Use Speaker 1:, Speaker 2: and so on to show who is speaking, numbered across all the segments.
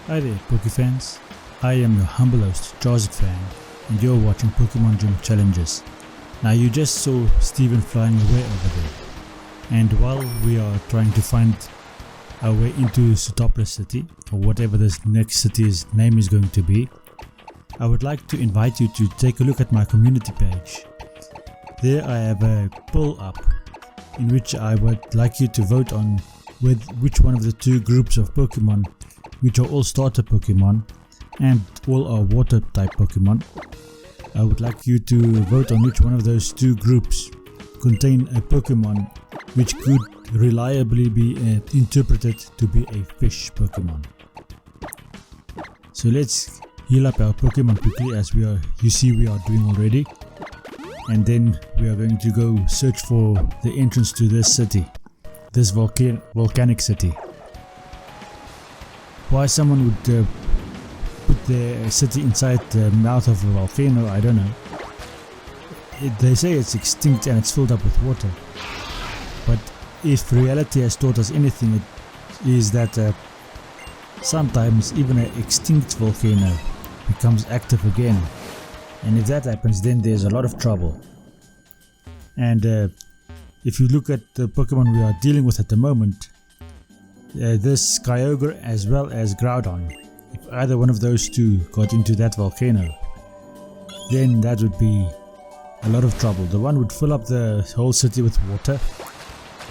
Speaker 1: Hi there, Pokefans. I am your humble host, Jarzik Fan, and you're watching Pokemon Gym Challenges. Now you just saw Steven flying away over there, and while we are trying to find our way into Sapphire City, or whatever this next city's name is going to be, I would like to invite you to take a look at my community page. There I have a poll up, in which I would like you to vote on with which one of the two groups of Pokemon, which are all starter Pokemon and all are water type Pokemon. I would like you to vote on which one of those two groups contain a Pokemon which could reliably be interpreted to be a fish Pokemon. So let's heal up our Pokemon quickly, as we are doing already, and then we are going to go search for the entrance to this city, this volcanic city. Why someone would put their city inside the mouth of a volcano, I don't know. They say it's extinct and it's filled up with water, but if reality has taught us anything, it is that sometimes even an extinct volcano becomes active again, and if that happens, then there's a lot of trouble. And if you look at the Pokemon we are dealing with at the moment, this Kyogre as well as Groudon, if either one of those two got into that volcano, then that would be a lot of trouble. The one would fill up the whole city with water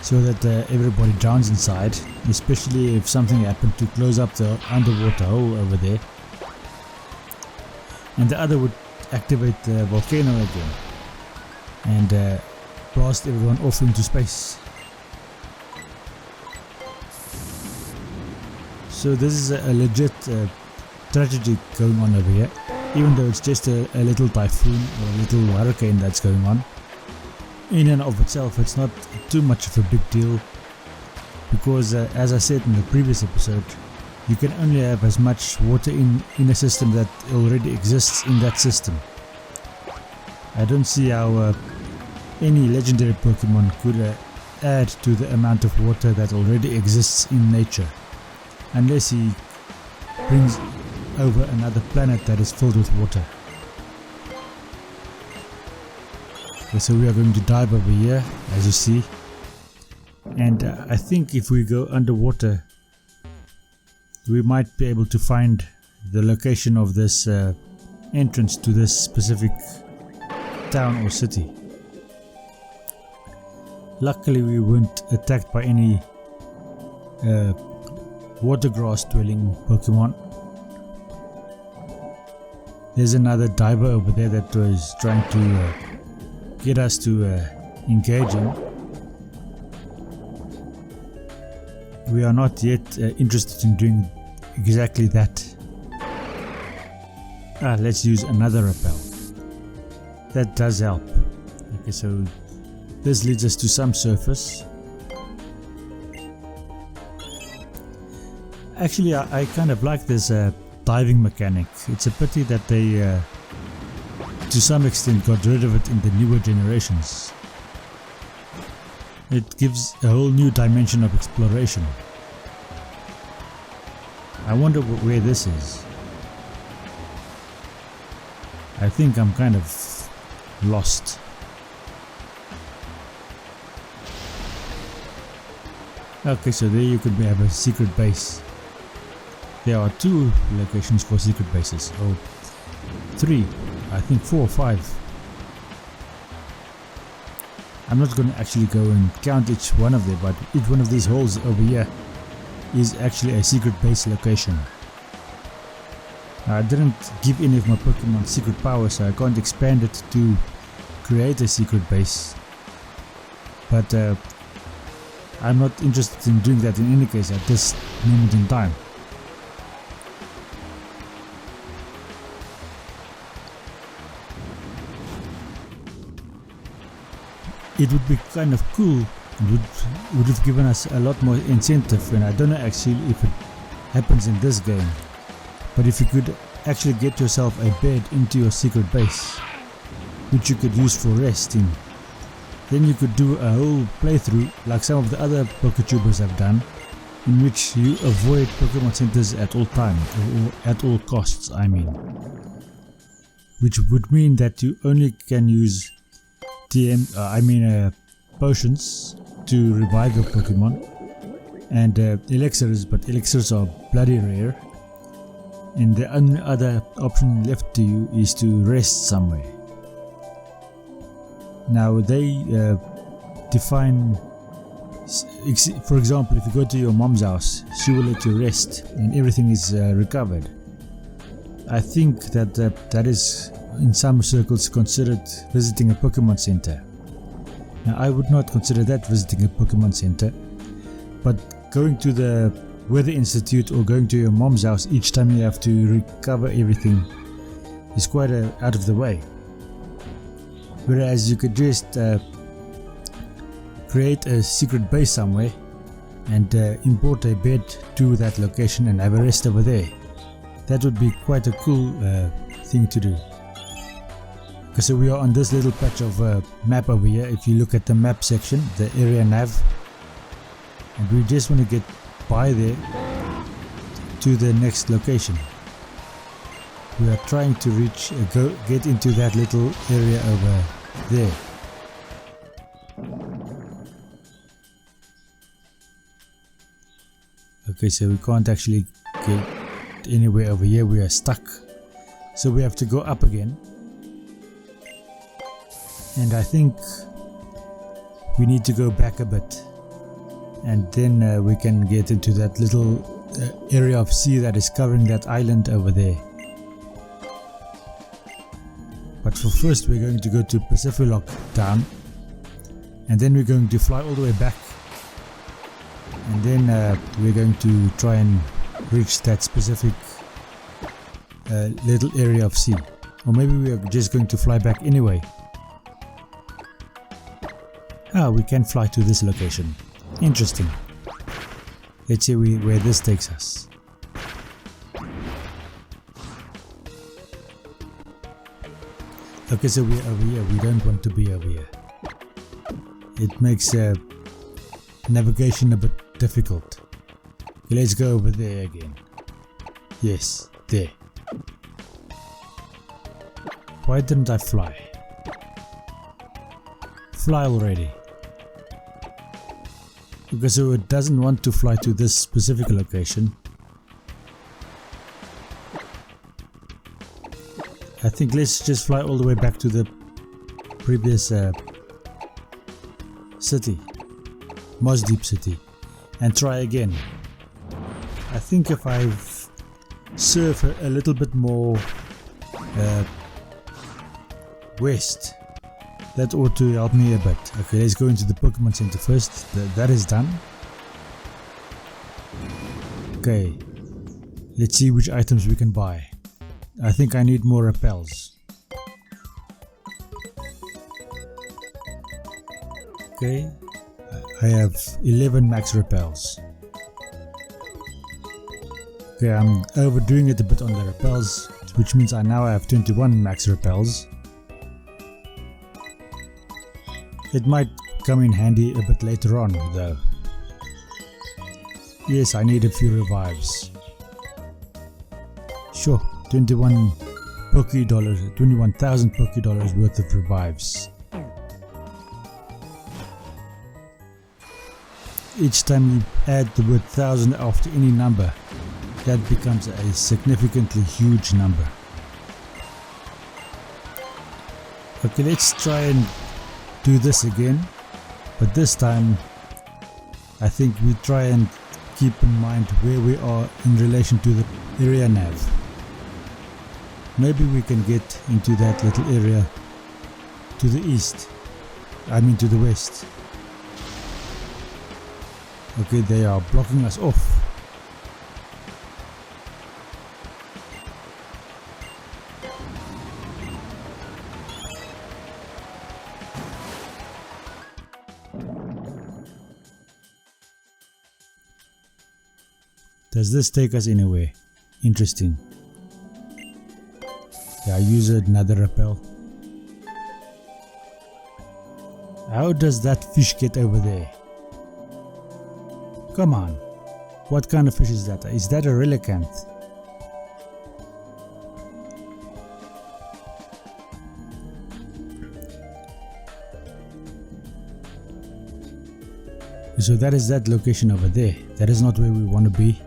Speaker 1: so that everybody drowns inside, especially if something happened to close up the underwater hole over there, and the other would activate the volcano again and blast everyone off into space. So this is a legit tragedy going on over here, even though it's just a little typhoon or a little hurricane that's going on. In and of itself, it's not too much of a big deal, because as I said in the previous episode, you can only have as much water in a system that already exists in that system. I don't see how any legendary Pokemon could add to the amount of water that already exists in nature, unless he brings over another planet that is filled with water. Okay, so we are going to dive over here, as you see, and I think if we go underwater, we might be able to find the location of this entrance to this specific town or city. Luckily we weren't attacked by any water grass dwelling Pokemon. There's another diver over there that was trying to get us to engage him. We are not yet interested in doing exactly that. Let's use another repel. That does help. Okay, so this leads us to some surface. Actually, I kind of like this diving mechanic. It's a pity that they to some extent got rid of it in the newer generations. It gives a whole new dimension of exploration. I wonder where this is. I think I'm kind of lost. Okay, so there you could have a secret base. There are two locations for secret bases. Oh, three. I think 4 or 5. I'm not going to actually go and count each one of them, but each one of these holes over here is actually a secret base location. I didn't give any of my Pokemon secret power, so I can't expand it to create a secret base. But I'm not interested in doing that in any case at this moment in time. It would be kind of cool. It would have given us a lot more incentive, and I don't know actually if it happens in this game, but if you could actually get yourself a bed into your secret base, which you could use for resting, then you could do a whole playthrough like some of the other Poketubers have done, in which you avoid Pokemon centers at all times, or at all costs, I mean. Which would mean that you only can use potions to revive your Pokemon, and elixirs, but elixirs are bloody rare, and the only other option left to you is to rest somewhere. Now they define, for example, if you go to your mom's house, she will let you rest and everything is recovered. I think that is in some circles considered visiting a Pokemon center. Now I would not consider that visiting a Pokemon center, but going to the Weather Institute or going to your mom's house each time you have to recover everything is quite out of the way. Whereas you could just create a secret base somewhere and import a bed to that location and have a rest over there. That would be quite a cool thing to do. Okay, so we are on this little patch of map over here. If you look at the map section, the area nav, and we just want to get by there to the next location. We are trying to get into that little area over there. Okay, so we can't actually get anywhere over here. We are stuck, so we have to go up again, and I think we need to go back a bit, and then we can get into that little area of sea that is covering that island over there. But for first we're going to go to Pacifilock Town, and then we're going to fly all the way back, and then we're going to try and reach that specific little area of sea. Or maybe we are just going to fly back anyway. We can fly to this location. Interesting. Let's see where this takes us. Okay, so we're over here. We don't want to be over here. It makes navigation a bit difficult. Okay, let's go over there again. Yes, there. Why didn't I fly? Fly already. Okay, so it doesn't want to fly to this specific location. I think let's just fly all the way back to the previous city, Monotype city, and try again. I think if I surf a little bit more west, that ought to help me a bit. Okay, let's go into the Pokemon Center first. That is done. Okay, let's see which items we can buy. I think I need more repels. Okay, I have 11 max repels. Okay, I'm overdoing it a bit on the repels, which means I now have 21 max repels. It might come in handy a bit later on though. Yes, I need a few revives. Sure, 21,000 Poké Dollars worth of revives. Each time you add the word 1000 after any number, that becomes a significantly huge number. Okay, let's try and do this again, but this time I think we try and keep in mind where we are in relation to the area nav. Maybe we can get into that little area to the east, I mean to the west. Okay, they are blocking us off. Does this take us anywhere? Interesting. Yeah, I use another repel. How does that fish get over there? Come on. What kind of fish is that? Is that a relicanth? So that is that location over there. That is not where we want to be.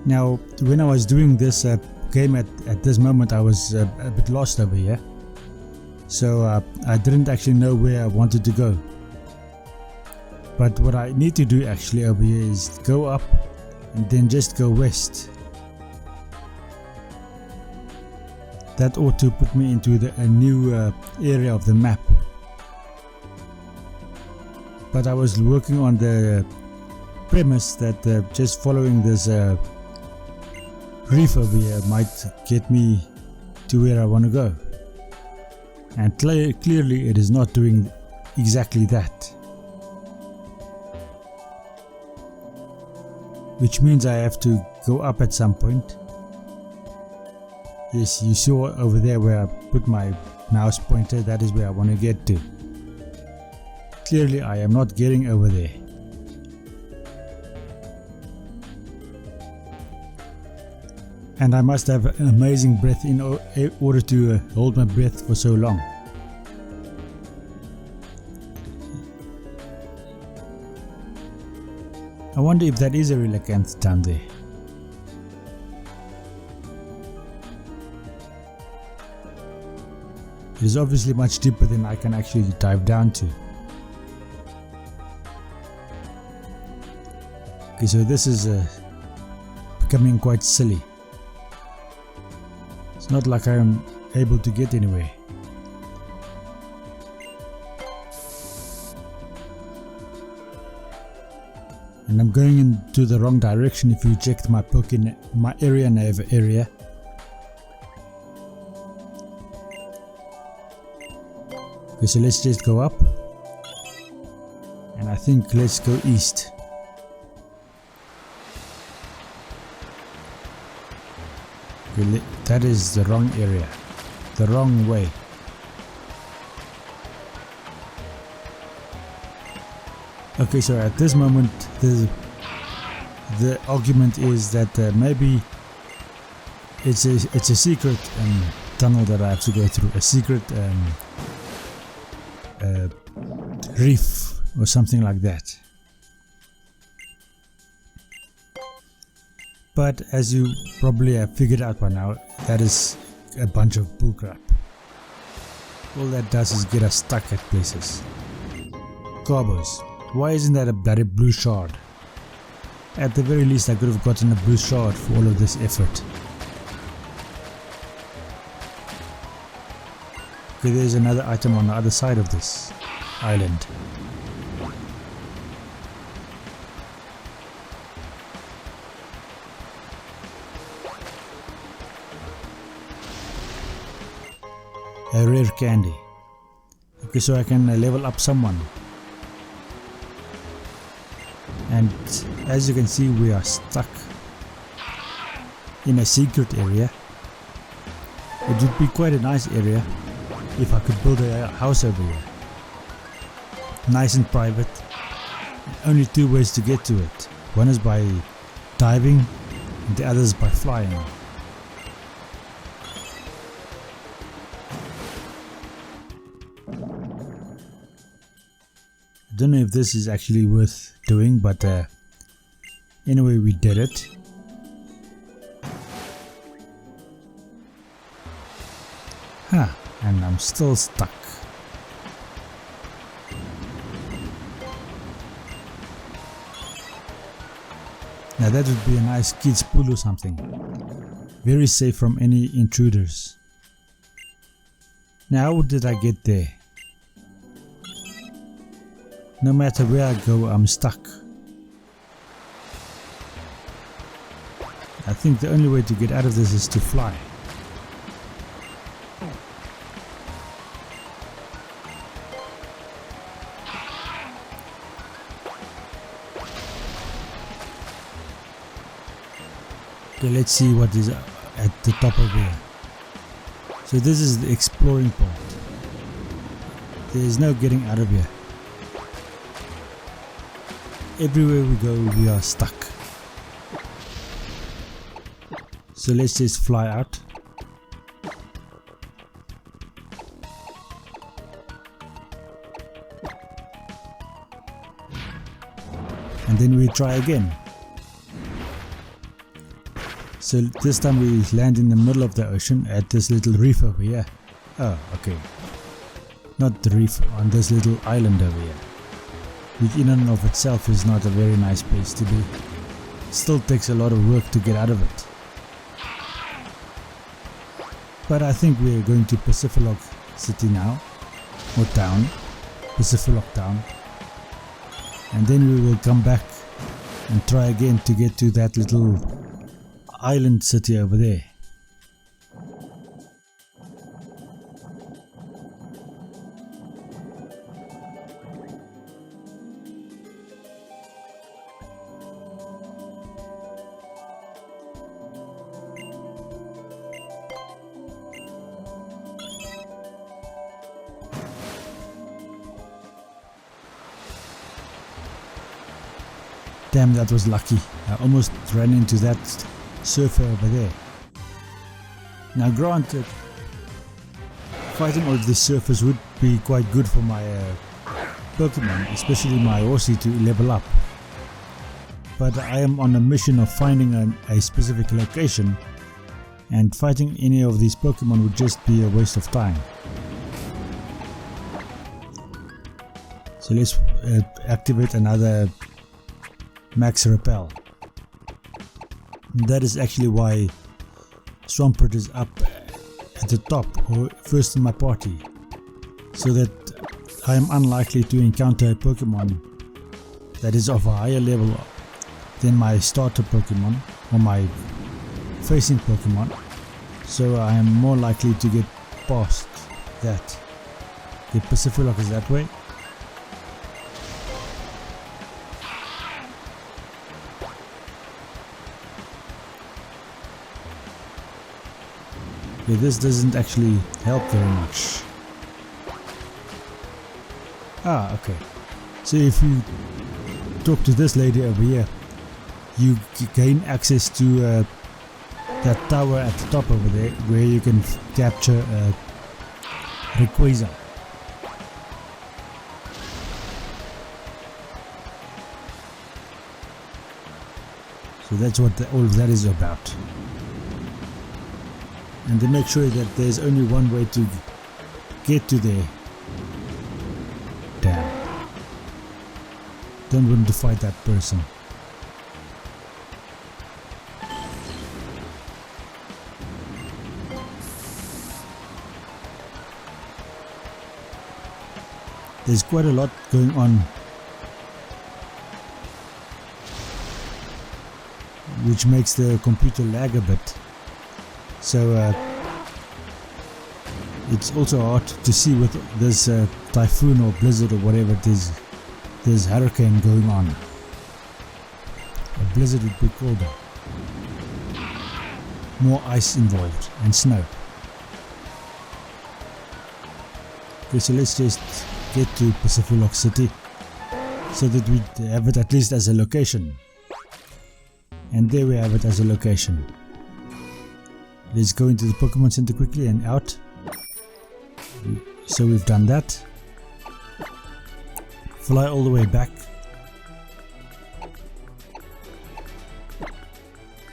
Speaker 1: Now, when I was doing this game at this moment, I was a bit lost over here. So I didn't actually know where I wanted to go. But what I need to do actually over here is go up and then just go west. That ought to put me into a new area of the map. But I was working on the premise that just following this reef over here might get me to where I want to go. And clearly it is not doing exactly that. Which means I have to go up at some point. Yes, you saw over there where I put my mouse pointer, that is where I want to get to. Clearly I am not getting over there. And I must have an amazing breath in order to hold my breath for so long. I wonder if that is a relicanth down there. It is obviously much deeper than I can actually dive down to. Okay, so this is becoming quite silly. It's not like I'm able to get anywhere. And I'm going into the wrong direction if you checked my my area nav area. Okay, so let's just go up, and I think let's go east. Okay, that is the wrong area, the wrong way. Okay, so at this moment the argument is that maybe it's a secret tunnel that I have to go through, a secret reef or something like that. But as you probably have figured out by now, that is a bunch of bullcrap. All that does is get us stuck at places. Carbos, why isn't that a bloody blue shard? At the very least I could have gotten a blue shard for all of this effort. Okay, there's another item on the other side of this island. A rare candy. Okay, so I can level up someone. And as you can see, we are stuck in a secret area. It would be quite a nice area if I could build a house over here. Nice and private. Only two ways to get to it. One is by diving and the other is by flying. I don't know if this is actually worth doing, but anyway, we did it. Huh, and I'm still stuck. Now that would be a nice kid's pool or something. Very safe from any intruders. Now how did I get there? No matter where I go, I'm stuck. I think the only way to get out of this is to fly. Okay, let's see what is at the top of here. So this is the exploring part. There's no getting out of here. Everywhere we go, we are stuck. So let's just fly out. And then we try again. So this time we land in the middle of the ocean at this little reef over here. Oh, okay. Not the reef, on this little island over here. Which in and of itself is not a very nice place to be. Still takes a lot of work to get out of it. But I think we're going to Pacific City now. Or town. Pacific Town. And then we will come back and try again to get to that little island city over there. Damn, that was lucky. I almost ran into that surfer over there. Now granted, fighting all of these surfers would be quite good for my Pokemon, especially my Horsey, to level up. But I am on a mission of finding a specific location, and fighting any of these Pokemon would just be a waste of time. So let's activate another Max Repel. That is actually why Swampert is up at the top, or first in my party, so that I am unlikely to encounter a Pokemon that is of a higher level than my starter Pokemon or my facing Pokemon, so I am more likely to get past that. The Pacific is that way. Okay, this doesn't actually help very much. Ah, okay. So if you talk to this lady over here, you gain access to that tower at the top over there, where you can capture Rayquaza. So that's what all of that is about. And to make sure that there's only one way to get to there. Damn. Don't want to fight that person. There's quite a lot going on, which makes the computer lag a bit. So it's also hard to see with this typhoon or blizzard or whatever it is. There's hurricane going on. A blizzard would be colder. More ice involved and snow. Okay, so let's just get to Pacific City so that we have it at least as a location. And there we have it as a location. Let's go into the Pokemon Center quickly and out. So we've done that. Fly all the way back.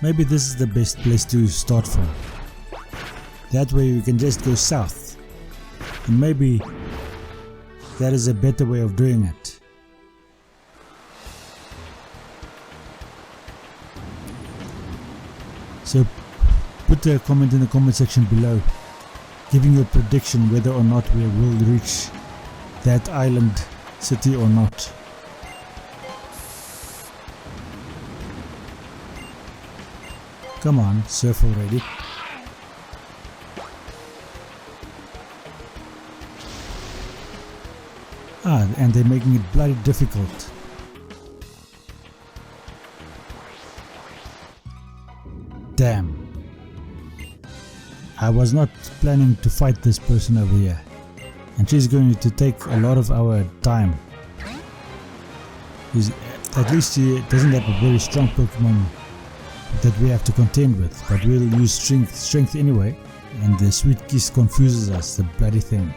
Speaker 1: Maybe this is the best place to start from. That way we can just go south. And maybe that is a better way of doing it. So put a comment in the comment section below, giving your prediction whether or not we will reach that island city or not. Come on, surf already. Ah, and they're making it bloody difficult. Damn. I was not planning to fight this person over here. and she's going to take a lot of our time. At least she doesn't have a very strong Pokemon that we have to contend with, but we'll use strength anyway, and the Sweet Kiss confuses us, the bloody thing.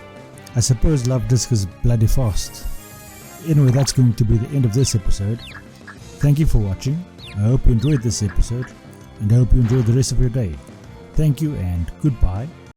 Speaker 1: I suppose Love Disc is bloody fast. Anyway, that's going to be the end of this episode. Thank you for watching. I hope you enjoyed this episode, and I hope you enjoyed the rest of your day. Thank you and goodbye.